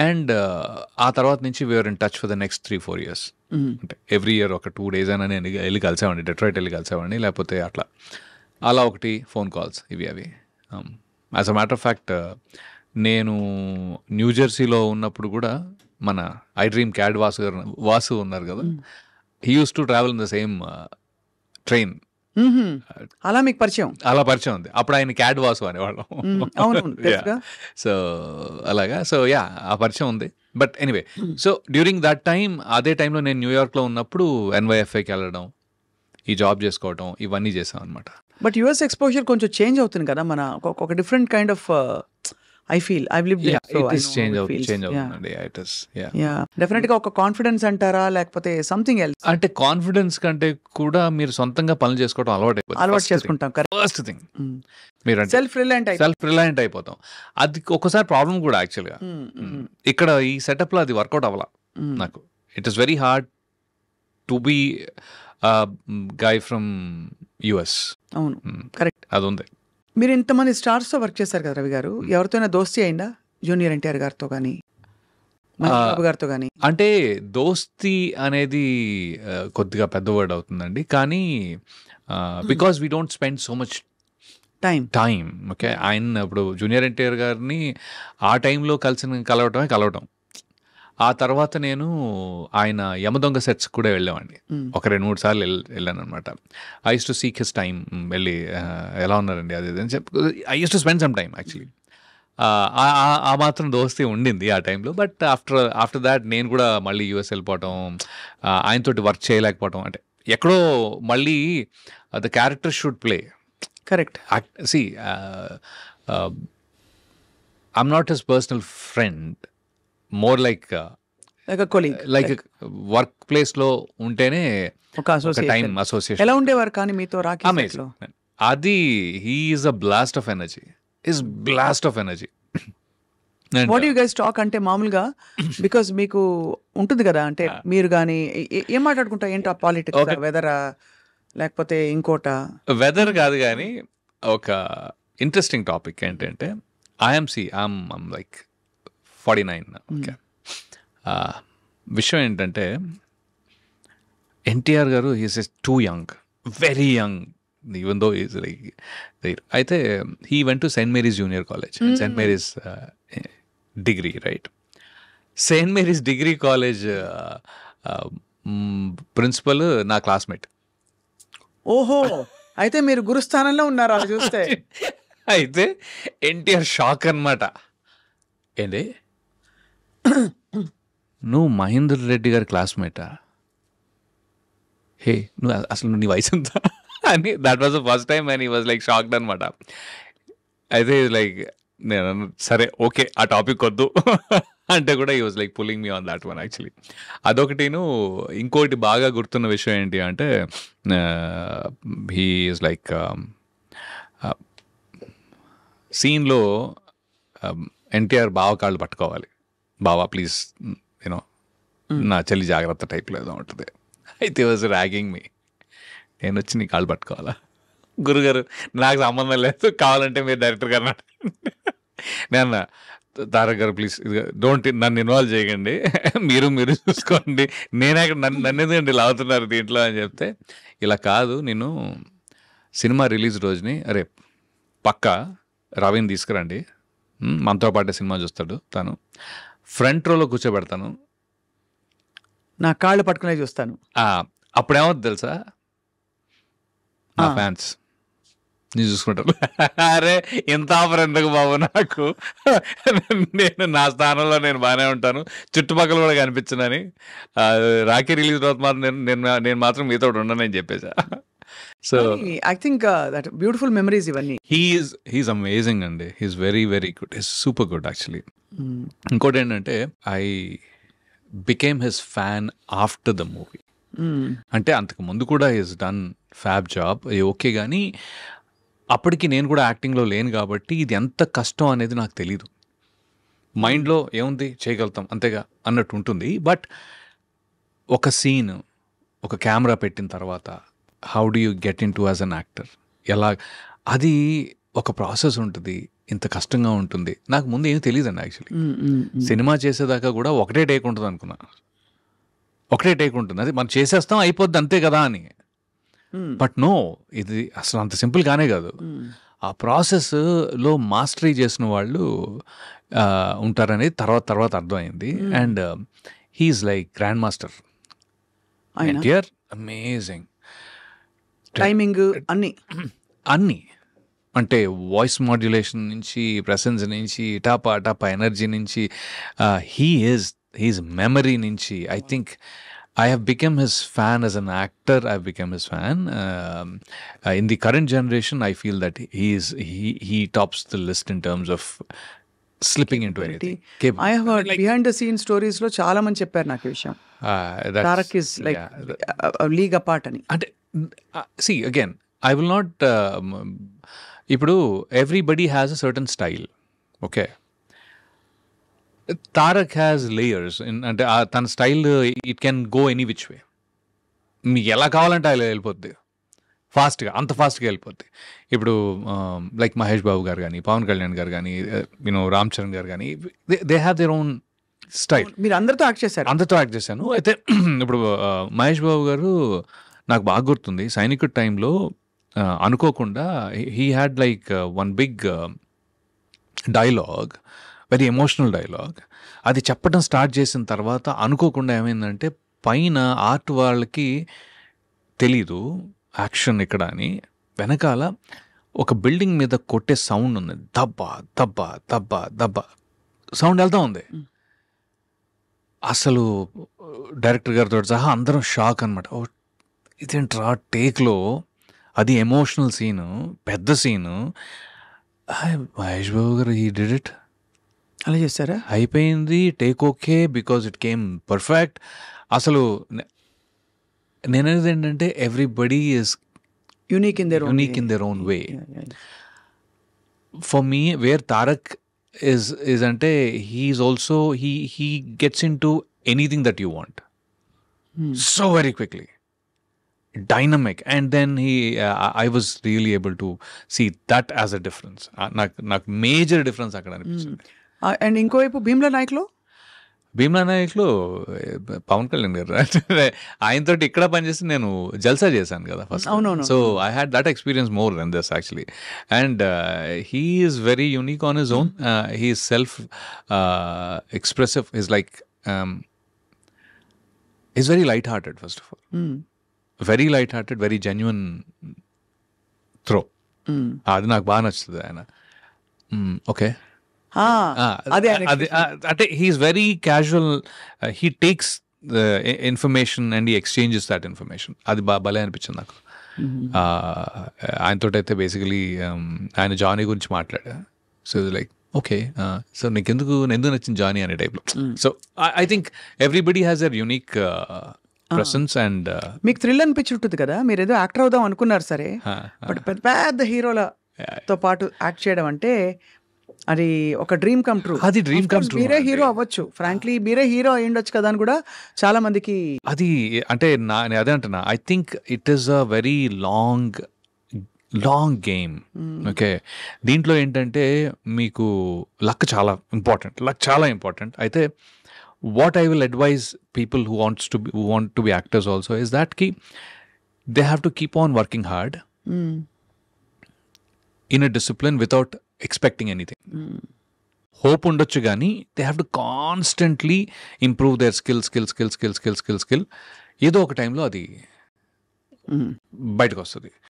And ఆ తర్వాత నుంచి we're in touch for the next 3-4 years. అంటే ఎవ్రీ ఇయర్ ఒక 2 days అయినా నేను వెళ్ళి కలిసేవాడిని, డెట్రాయిట్ వెళ్ళి కలిసేవాడిని, లేకపోతే అలా ఒకటి ఫోన్ కాల్స్ ఇవి అవి. As a matter of fact నేను న్యూజెర్సీలో ఉన్నప్పుడు కూడా మన ఐ డ్రీమ్ క్యాడ్ వాసు ఉన్నారు కదా, he use to travel in the same train. అలా మీకు పరిచయం? అలా పరిచయం ఉంది. అప్పుడు ఆయన క్యాడ్ వాసు అనేవాళ్ళం. సో అలాగా, సో యా ఆ పరిచయం ఉంది. But anyway, so during that time, అదే టైంలో నేను న్యూయార్క్లో ఉన్నప్పుడు NYFAకి వెళ్ళడం, ఈ జాబ్ చేసుకోవడం, ఇవన్నీ చేసాం అనమాట. బట్ యుఎస్ ఎక్స్పోజర్ కొంచెం చేంజ్ అవుతుంది కదా, మన ఒక డిఫరెంట్ కైండ్ ఆఫ్ డెఫినెట్ గా ఒక కాన్ఫిడెన్స్ అంటారా, లేకపోతే సంథింగ్ ఎల్స్? అంటే కాన్ఫిడెన్స్ కంటే కూడా మీరు సొంతంగా పనులు చేసుకోవడం అలవాటు చేసుకుంటాం. ఫస్ట్ థింగ్ మీరు సెల్ఫ్ రిలయంట్ అయిపోతాం. అది ఒక్కసారి ప్రాబ్లం కూడా యాక్చువల్గా. ఇక్కడ ఈ సెటప్ లో అది వర్కౌట్ అవ్వాల నాకు. It is very hard to be guy from US. అవును, కరెక్ట్. అది ఉంది. మీరు ఇంతమంది స్టార్స్తో వర్క్ చేశారు కదా రవి గారు, ఎవరితోనైనా దోస్తీ అయిందా? జూనియర్ NTR గారితో కానీ, బాబు గారితో కానీ? అంటే దోస్తీ అనేది కొద్దిగా పెద్ద వర్డ్ అవుతుందండి, కానీ because we don't spend so much time. Okay, ఆయన ఇప్పుడు జూనియర్ NTR గారిని ఆ టైంలో కలవటం. ఆ తర్వాత నేను ఆయన యమదొంగ సెట్స్ కూడా వెళ్ళామండి, ఒక 2-3 సార్లు వెళ్ళాను అనమాట. I use to seek his time, వెళ్ళి ఎలా ఉన్నారండి అది అని చెప్పి I use to spend some time actually. ఆ మాత్రం దోస్తీ ఉండింది ఆ టైంలో. బట్ ఆఫ్టర్ దాట్ నేను కూడా మళ్ళీ US వెళ్ళిపోవటం, ఆయనతోటి వర్క్ చేయలేకపోవటం, అంటే ఎక్కడో మళ్ళీ the character should play. Correct. See I'm not his personal friend, more like work place లో ఉంటేనే ఒక టైం అసోసియేషన్. ఎలా ఉండేవారు కానీ మీతో? అది he is a blast of energy. What you guys talk అంటే మామూలుగా, బికాస్ మీకు ఉంటుంది కదా, అంటే మీరు కానీ ఏం మాట్లాడుకుంటా, ఏంటో పాలిటిక్స్, వెదరా లేకపోతే ఇంకోట? వెదర్ కాదు కానీ ఒక ఇంట్రెస్టింగ్ టాపిక్ ఏంటంటే, ఐఎమ్ లైక్ 49. ఓకే, విషయం ఏంటంటే NTR గారు he's too young, very young, even though is like there. అయితే he went to Saint Mary's junior college, Saint Mary's degree, right? Saint Mary's degree college principal నా classmate. ఓహో, అయితే మీరు గురుస్థానంలో ఉన్నారు అలా చూస్తే. అయితే NTR షాక్ అన్నమాట. ఏంటి, నువ్వు మహేందర్ రెడ్డి గారి క్లాస్మేటా? హే, నువ్వు అసలు నీ వయసు ఎంత అని, that was the first time and he was like shocked అనమాట. అయితే లైక్ నేను సరే ఓకే ఆ టాపిక్ వద్దు అంటే కూడా he was like pulling me on that one actually. అదొకటిను. ఇంకోటి బాగా గుర్తున్న విషయం ఏంటి అంటే, హీ ఈజ్ లైక్ సీన్లో NTR బావ కాళ్ళు పట్టుకోవాలి, బావా ప్లీజ్ యూనో నా చెల్లి జాగ్రత్త టైప్లో ఏదో ఉంటుంది. అయితే వాజ్ ర్యాగింగ్ మీ. నేను వచ్చి నీ కాళ్ళు పట్టుకోవాలా? గురుగారు నాకు సంబంధం లేదు, కావాలంటే మీరు డైరెక్టర్ గారు నేను తారక్ గారు ప్లీజ్ డోంట్ నన్ను ఇన్వాల్వ్ చేయకండి, మీరు చూసుకోండి, నేనే నన్ను ఎందుకండి లాగుతున్నారు దీంట్లో అని చెప్తే, ఇలా కాదు, నేను సినిమా రిలీజ్ రోజుని అరే పక్కా రవిని తీసుకురండి, మనతో పాటే సినిమా చూస్తాడు, తను ఫ్రంట్ రోలో కూర్చోబెడతాను, నా కాళ్ళు పట్టుకునే చూస్తాను. అప్పుడేమవుతుంది తెలుసా, నా ఫ్యాన్స్ నీ చూసుకుంటారు. అరే ఇంత ఆఫర్ ఎందుకు బాబు నాకు, నేను నా స్థానంలో నేను బాగానే ఉంటాను, చుట్టుపక్కల కూడా కనిపించనని. రాఖీ రిలీజ్ తర్వాత మాత్రం నేను మాత్రం మీతో ఉండనని చెప్పేసా. So I think that beautiful memories ఇవన్నీ. హీఈస్ అమేజింగ్ అండి, he's very very good, he's super good actually. ఇంకోటి ఏంటంటే, I became his fan after the movie. అంటే అంతకు ముందు కూడా he's done fab job, okay, కానీ అప్పటికి నేను కూడా యాక్టింగ్లో లేను కాబట్టి ఇది ఎంత కష్టం అనేది నాకు తెలీదు. మైండ్లో ఏముంది చేయగలుగుతాం అంతేగా అన్నట్టు ఉంటుంది. బట్ ఒక సీన్, ఒక కెమెరా పెట్టిన తర్వాత how do you get in to as an actor, ఎలా, అది ఒక ప్రాసెస్ ఉంటుంది, ఇంత కష్టంగా ఉంటుంది. నాకు ముందు ఏమీ తెలియదండి యాక్చువల్లీ. సినిమా చేసేదాకా కూడా ఒకటే టేక్ ఉంటుంది అనుకున్నా. ఒకటే టేక్ ఉంటుంది, అది మనం చేసేస్తాం అయిపోద్ది అంతే కదా అని. బట్ నో, ఇది అసలు అంత సింపుల్ కానే కాదు. ఆ ప్రాసెస్లో మాస్టరీ చేసిన వాళ్ళు ఉంటారనేది తర్వాత అర్థమైంది. And he's like grand master. NTR amazing timing అన్నీ అంటే వాయిస్ మాడ్యులేషన్ నుంచి, ప్రెసెన్స్ నుంచి, టాపా ఎనర్జీ నుంచి, హీఈస్ మెమరీ నుంచి. I think I have become his fan as an actor. I've become his fan. In the current generation, I feel that he tops the list in terms of slipping into anything. I have heard behind the scenes stories lo చాలా మంది చెప్పారు నాకు ఈ విషయం. Tarak is like a league apart అని. అంటే see again, I will not. ఇప్పుడు everybody has a certain style. Okay. Tarak has layers. అంటే తన style it can go any which way. మీకు ఎలా కావాలంటే అలా వెళ్ళిపోద్ది, అంత ఫాస్ట్గా వెళ్ళిపోద్ది. ఇప్పుడు లైక్ మహేష్ బాబు గారు కానీ, పవన్ కళ్యాణ్ గారు కానీ, రామ్ చరణ్ గారు కానీ, they have their own style. మీరు అందరితో యాక్ట్ చేశాను. అయితే ఇప్పుడు మహేష్ బాబు గారు నాకు బాగా గుర్తుంది, సైనికుడి టైంలో అనుకోకుండా he had like one big dialogue, very emotional dialogue. అది చెప్పడం స్టార్ట్ చేసిన తర్వాత అనుకోకుండా ఏమైందంటే, పైన ఆర్ట్ వాళ్ళకి తెలీదు యాక్షన్ ఇక్కడ అని, వెనకాల ఒక బిల్డింగ్ మీద కొట్టే సౌండ్ ఉంది, దబ్బా దబ్బా దబ్బా దబ్బా సౌండ్ వెళ్తా ఉంది. అసలు డైరెక్టర్ గారితో సహా అందరం షాక్ అనమాట. ఓ ఇదేంట్రా టేక్లో, అది ఎమోషనల్ సీను, పెద్ద సీను. మహేష్ బాబు గారు హీ డిడ్ ఇట్. అలా చేస్తారా? అయిపోయింది take okay, because it came perfect. అసలు నేననేది ఏంటంటే, everybody is unique in their own way. For me wear Tarak is అంటే he's also he gets into anything that you want so very quickly, dynamic. And then I was really able to see that as a difference. నాకు major difference అక్కడ అనిపించింది. And ఇంకోవైపు భీమ్లా నాయక్లో పవన్ కళ్యాణ్ గారు ఆయనతో ఇక్కడ పనిచేసి నేను జల్సా చేశాను కదా first. So I had that experience more than this actually. And he is very unique on his own. He is self expressive. Is like is very light hearted first of all. Very light hearted, very genuine throw. అది నాకు బాగా నచ్చుతుంది ఆయన. Okay, అంటే he's very casual. He takes the information and he exchanges that information. అది భలే అనిపించింది నాకు. ఆయనతో అయితే బేసికలీ ఆయన జానీ గురించి మాట్లాడా. సో లైక్ ఓకే, సో ఎందుకు నచ్చింది జానీ అనే టైప్లో. So I think everybody has their unique presence. And మీకు థ్రిల్ అనిపించి ఉంటుంది కదా, మీరు ఏదో యాక్టర్ అవుదాం అనుకున్నారు సరే, బట్ పెద్ద పెద్ద హీరోలతో పాటు యాక్ట్ చేయడం అంటే అది ఒక డ్రీమ్ కమ్ ట్రూ. అది డ్రీమ్ కమ్ ట్రూ. మీరే హీరో అవ్వచ్చు, ఫ్రాంక్లీ మీరే హీరో అయి ఉండొచ్చు కదా అని కూడా చాలా మందికి అది అంటే అదే అంటున్నా. I think it is a very long game. Okay, దీంట్లో ఏంటంటే మీకు లక్ చాలా ఇంపార్టెంట్. అయితే what I will advise people who want to be actors also is that they have to keep on working hard in a discipline without expecting anything. Hope ఉండొచ్చు కానీ they have to constantly improve their skill. ఏదో ఒక టైంలో అది బయటకు వస్తుంది.